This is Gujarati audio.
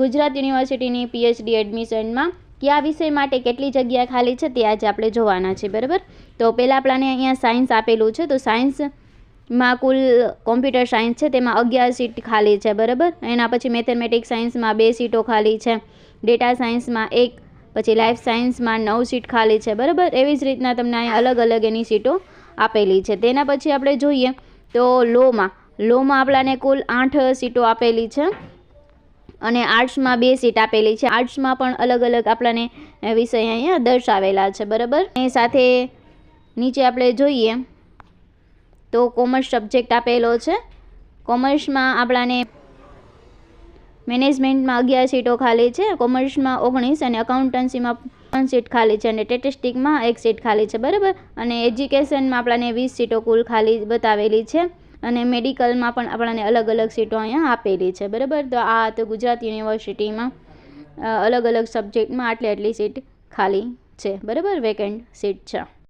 ગુજરાત યુનિવર્સિટીની PhD એડમિશનમાં કયા વિષય માટે કેટલી જગ્યા ખાલી છે તે આજે આપણે જોવાના છે, બરાબર. તો પહેલાં આપણાને અહીંયા સાયન્સ આપેલું છે, તો સાયન્સમાં કુલ કોમ્પ્યુટર સાયન્સ છે તેમાં 11 સીટ ખાલી છે, બરાબર. એના પછી મેથેમેટિક્સ સાયન્સમાં 2 સીટો ખાલી છે, ડેટા સાયન્સમાં 1, પછી લાઈફ સાયન્સમાં 9 સીટ ખાલી છે, બરાબર. એવી જ રીતના તમને અહીંયા અલગ અલગ એની સીટો આપેલી છે. તેના પછી આપણે જોઈએ તો લોમાં આપણાને કુલ 8 સીટો આપેલી છે અને આર્ટ્સમાં 2 સીટ આપેલી છે. આર્ટ્સમાં પણ અલગ અલગ આપણાને વિષય અહીંયા દર્શાવેલા છે, બરાબર. એ સાથે નીચે આપણે જોઈએ તો કોમર્સ સબ્જેક્ટ આપેલો છે. કોમર્સમાં આપણાને મેનેજમેન્ટમાં 11 સીટો ખાલી છે, કોમર્સમાં 19 અને અકાઉન્ટન્સીમાં 3 સીટ ખાલી છે અને સ્ટેટિસ્ટિક્સમાં 1 સીટ ખાલી છે, બરાબર. અને એજ્યુકેશનમાં આપણાને 20 સીટો કુલ ખાલી બતાવેલી છે અને મેડિકલમાં પણ આપણાને અલગ અલગ સીટો અહીંયા આપેલી છે, બરાબર. તો આ તો ગુજરાત યુનિવર્સિટીમાં અલગ અલગ સબ્જેક્ટમાં આટલી સીટ ખાલી છે, બરાબર, વેકેન્ટ સીટ છે.